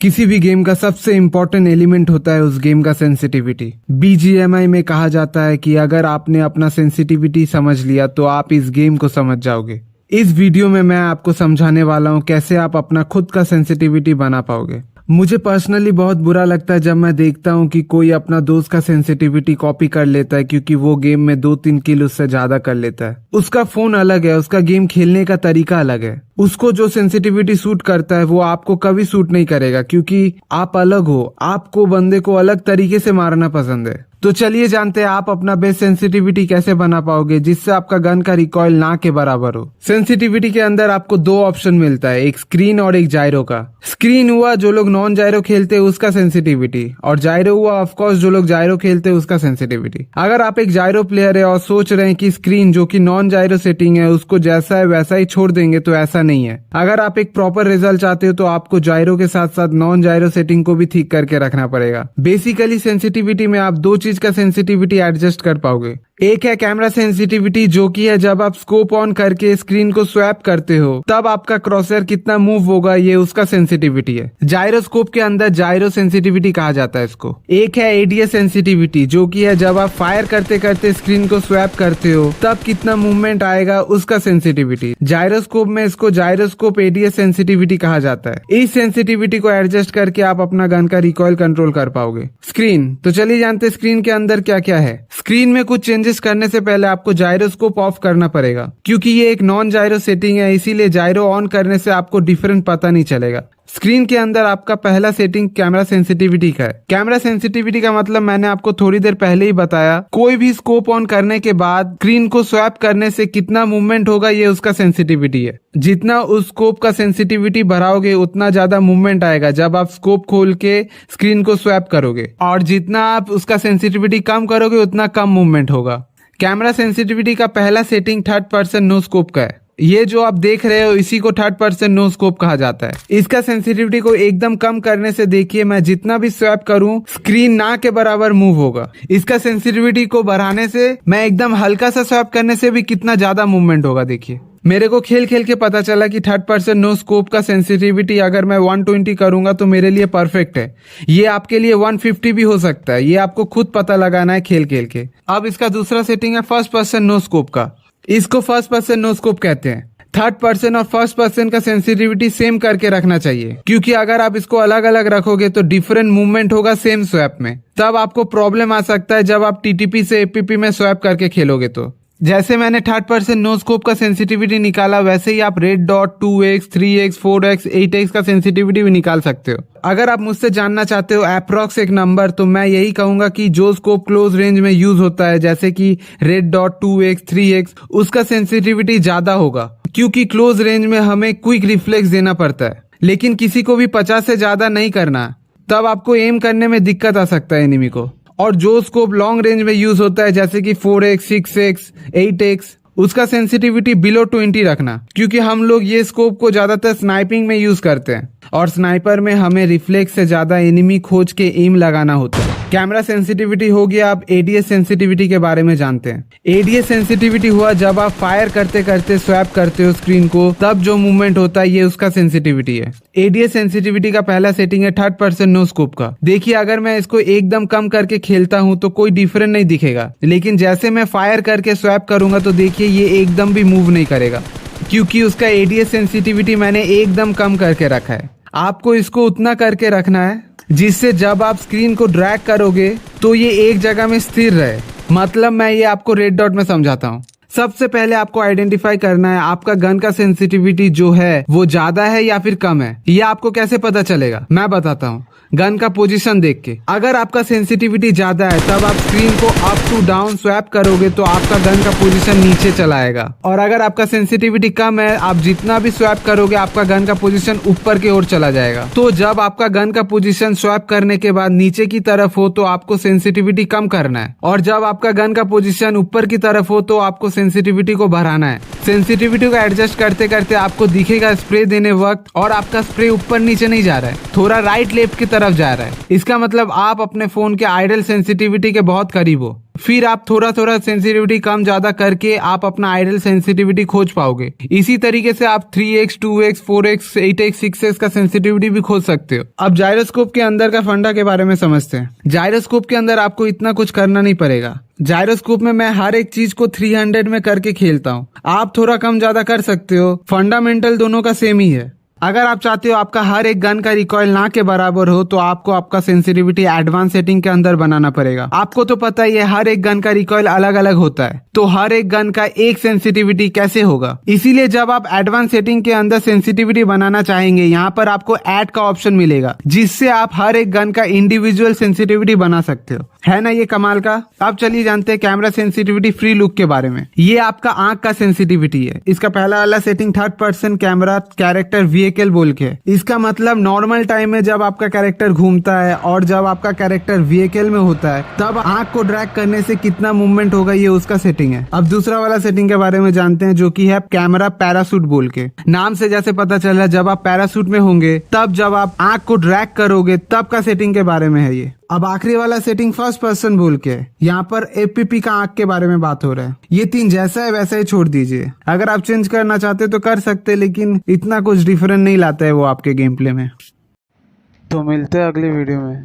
किसी भी गेम का सबसे इम्पोर्टेंट एलिमेंट होता है उस गेम का सेंसिटिविटी। बीजीएमआई में कहा जाता है कि अगर आपने अपना सेंसिटिविटी समझ लिया तो आप इस गेम को समझ जाओगे। इस वीडियो में मैं आपको समझाने वाला हूँ कैसे आप अपना खुद का सेंसिटिविटी बना पाओगे। मुझे पर्सनली बहुत बुरा लगता है जब मैं देखता हूँ कि कोई अपना दोस्त का सेंसिटिविटी कॉपी कर लेता है क्योंकि वो गेम में 2-3 किल उससे ज्यादा कर लेता है। उसका फोन अलग है, उसका गेम खेलने का तरीका अलग है। उसको जो सेंसिटिविटी सूट करता है वो आपको कभी सूट नहीं करेगा क्योंकि आप अलग हो। आपको बंदे को अलग तरीके से मारना पसंद है। तो चलिए जानते हैं आप अपना बेस्ट सेंसिटिविटी कैसे बना पाओगे जिससे आपका गन का रिकॉइल ना के बराबर हो। सेंसिटिविटी के अंदर आपको 2 ऑप्शन मिलता है, एक स्क्रीन और एक जायरो का। स्क्रीन हुआ जो लोग नॉन जायरो खेलते हैं उसका सेंसिटिविटी, और जायरो हुआ ऑफकोर्स जो लोग जायरो खेलते हैं उसका सेंसिटिविटी। अगर आप एक जायरो प्लेयर है और सोच रहे हैं कि स्क्रीन जो कि नॉन जायरो सेटिंग है उसको जैसा है वैसा ही छोड़ देंगे, तो ऐसा नहीं है। अगर आप एक प्रॉपर रिजल्ट चाहते हो तो आपको जायरो के साथ साथ नॉन जायरो सेटिंग को भी ठीक करके रखना पड़ेगा। बेसिकली सेंसिटिविटी में आप 2 चीज का सेंसिटिविटी एडजस्ट कर पाओगे। एक है कैमरा सेंसिटिविटी जो कि है जब आप स्कोप ऑन करके स्क्रीन को स्वैप करते हो तब आपका क्रॉसहेयर कितना मूव होगा, ये उसका सेंसिटिविटी है। जायरोस्कोप के अंदर जायरो सेंसिटिविटी कहा जाता है इसको। एक है एडीएस सेंसिटिविटी जो कि है जब आप फायर करते करते स्क्रीन को स्वैप करते हो तब कितना मूवमेंट आएगा, उसका सेंसिटिविटी। जायरोस्कोप में इसको जायरोस्कोप एडीएस सेंसिटिविटी कहा जाता है। इस सेंसिटिविटी को एडजस्ट करके आप अपना गन का रिकॉइल कंट्रोल कर पाओगे। स्क्रीन, तो चलिए जानते हैं स्क्रीन के अंदर क्या क्या है। स्क्रीन में कुछ चेंजेस करने से पहले आपको जायरोस्कोप ऑफ करना पड़ेगा क्योंकि ये एक नॉन जायरो सेटिंग है, इसीलिए जायरो ऑन करने से आपको डिफरेंट पता नहीं चलेगा। स्क्रीन के अंदर आपका पहला सेटिंग कैमरा सेंसिटिविटी का है। कैमरा सेंसिटिविटी का मतलब मैंने आपको थोड़ी देर पहले ही बताया। कोई भी स्कोप ऑन करने के बाद स्क्रीन को स्वैप करने से कितना मूवमेंट होगा, ये उसका सेंसिटिविटी है। जितना उस स्कोप का सेंसिटिविटी बढ़ाओगे उतना ज्यादा मूवमेंट आएगा जब आप स्कोप खोल के स्क्रीन को स्वैप करोगे, और जितना आप उसका सेंसिटिविटी कम करोगे उतना कम मूवमेंट होगा। कैमरा सेंसिटिविटी का पहला setting 3rd person no scope का है। ये जो आप देख रहे हो इसी को 3rd पर्सन नो स्कोप कहा जाता है। इसका सेंसिटिविटी को एकदम कम करने से देखिए मैं जितना भी स्वैप करूं स्क्रीन ना के बराबर मूव होगा। इसका सेंसिटिविटी को बढ़ाने से मैं एकदम हल्का सा स्वैप करने से भी कितना ज्यादा मूवमेंट होगा। देखिए मेरे को खेल खेल के पता चला कि 3rd पर्सन नो स्कोप का सेंसिटिविटी अगर मैं 120 करूंगा तो मेरे लिए परफेक्ट है। ये आपके लिए 150 भी हो सकता है, ये आपको खुद पता लगाना है खेल खेल के। अब इसका दूसरा सेटिंग है 1st पर्सन नो स्कोप का। इसको 1st पर्सन नो स्कोप कहते हैं। 3rd पर्सन और 1st पर्सन का सेंसिटिविटी सेम करके रखना चाहिए क्योंकि अगर आप इसको अलग अलग रखोगे तो डिफरेंट मूवमेंट होगा सेम स्वैप में। तब आपको प्रॉब्लम आ सकता है जब आप टीटीपी से एपीपी में स्वैप करके खेलोगे। तो जैसे मैंने 3rd पर्सन नो स्कोप का सेंसिटिविटी निकाला वैसे ही आप red dot 2x, 3x, 4x, 8x का सेंसिटिविटी भी निकाल सकते हो। अगर आप मुझसे जानना चाहते हो अप्रॉक्स एक नंबर तो मैं यही कहूंगा कि जो स्कोप क्लोज रेंज में यूज होता है जैसे कि रेड डॉट 2x, 3x, उसका सेंसिटिविटी ज्यादा होगा क्योंकि क्लोज रेंज में हमें क्विक रिफ्लेक्स देना पड़ता है। लेकिन किसी को भी 50 से ज्यादा नहीं करना, तब आपको एम करने में दिक्कत आ सकता है एनिमी को। और जो स्कोप लॉन्ग रेंज में यूज होता है जैसे कि 4x, 6x, 8x, उसका सेंसिटिविटी बिलो 20 रखना क्योंकि हम लोग ये स्कोप को ज्यादातर स्नाइपिंग में यूज करते हैं और स्नाइपर में हमें रिफ्लेक्स से ज्यादा एनिमी खोज के एम लगाना होता है। कैमरा सेंसिटिविटी हो गया, अब एडीएस सेंसिटिविटी के बारे में जानते हैं। एडीएस सेंसिटिविटी हुआ जब आप फायर करते करते स्वैप करते हो स्क्रीन को तब जो मूवमेंट होता है, ये उसका सेंसिटिविटी है। एडीएस सेंसिटिविटी का पहला सेटिंग है 3rd पर्सन नो स्कोप का। देखिए अगर मैं इसको एकदम कम करके खेलता हूं तो कोई डिफरेंट नहीं दिखेगा, लेकिन जैसे मैं फायर करके स्वैप करूंगा तो देखिए ये एकदम भी मूव नहीं करेगा क्योंकि उसका एडीएस सेंसिटिविटी मैंने एकदम कम करके रखा है। आपको इसको उतना करके रखना है जिससे जब आप स्क्रीन को ड्रैग करोगे तो ये एक जगह में स्थिर रहे। मतलब मैं ये आपको रेड डॉट में समझाता हूँ। सबसे पहले आपको आइडेंटिफाई करना है आपका गन का सेंसिटिविटी जो है वो ज्यादा है या फिर कम है। ये आपको कैसे पता चलेगा मैं बताता हूँ। गन का पोजीशन देख के, अगर आपका सेंसिटिविटी ज्यादा है तब आप स्क्रीन को अप टू डाउन स्वैप करोगे तो आपका गन का पोजीशन नीचे चला आएगा, और अगर आपका सेंसिटिविटी कम है आप जितना भी स्वैप करोगे आपका गन का पोजीशन ऊपर की ओर चला जाएगा। तो जब आपका गन का पोजीशन स्वैप करने के बाद नीचे की तरफ हो तो आपको सेंसिटिविटी कम करना है, और जब आपका गन का पोजीशन ऊपर की तरफ हो तो आपको सेंसिटिविटी को बढ़ाना है। सेंसिटिविटी को एडजस्ट करते करते आपको दिखेगा स्प्रे देने वक्त और आपका स्प्रे ऊपर नीचे नहीं जा रहा है, थोड़ा राइट लेफ्ट की तरफ जा रहा है। इसका मतलब आप अपने फोन के आइडल सेंसिटिविटी के बहुत करीब हो। फिर आप थोड़ा थोड़ा सेंसिटिविटी कम ज्यादा करके आप अपना आइडल सेंसिटिविटी खोज पाओगे। इसी तरीके से आप 3x 2x 4x 8x 6x का सेंसिटिविटी भी खोज सकते हो। अब जायरोस्कोप के अंदर का फंडा के बारे में समझते हैं। जायरोस्कोप के अंदर आपको इतना कुछ करना नहीं पड़ेगा। जायरोस्कोप में मैं हर एक चीज को 300 में करके खेलता हूँ। आप थोड़ा कम ज्यादा कर सकते हो, फंडामेंटल दोनों का सेम ही है। अगर आप चाहते हो आपका हर एक गन का रिकॉइल ना के बराबर हो तो आपको आपका सेंसिटिविटी एडवांस सेटिंग के अंदर बनाना पड़ेगा। आपको तो पता ही है हर एक गन का रिकॉइल अलग अलग होता है, तो हर एक गन का एक सेंसिटिविटी कैसे होगा। इसीलिए जब आप एडवांस सेटिंग के अंदर सेंसिटिविटी बनाना चाहेंगे, यहाँ पर आपको ऐड का ऑप्शन मिलेगा, जिससे आप हर एक गन का इंडिविजुअल सेंसिटिविटी बना सकते हो। है ना ये कमाल का। अब चलिए जानते हैं कैमरा सेंसिटिविटी फ्री लुक के बारे में। ये आपका आंख का सेंसिटिविटी है। इसका पहला वाला setting 3rd person camera character vehicle बोल के। इसका मतलब नॉर्मल टाइम में जब आपका कैरेक्टर घूमता है और जब आपका कैरेक्टर व्हीकल में होता है तब आंख को ड्रैग करने से कितना मूवमेंट होगा, ये उसका सेटिंग है। अब दूसरा वाला सेटिंग के बारे में जानते हैं, जो कि है कैमरा पैरासूट बोल के। नाम से जैसे पता चल रहा है जब आप पैरासूट में होंगे तब जब आप आंख को ड्रैग करोगे तब का सेटिंग के बारे में है ये। अब आखिरी वाला सेटिंग 1st पर्सन बोल के है। यहाँ पर एपीपी का आंख के बारे में बात हो रहा है। ये 3 जैसा है वैसा ही छोड़ दीजिए। अगर आप चेंज करना चाहते तो कर सकते, लेकिन इतना कुछ डिफरेंट नहीं लाता है वो आपके गेम प्ले में। तो मिलते हैं अगली वीडियो में।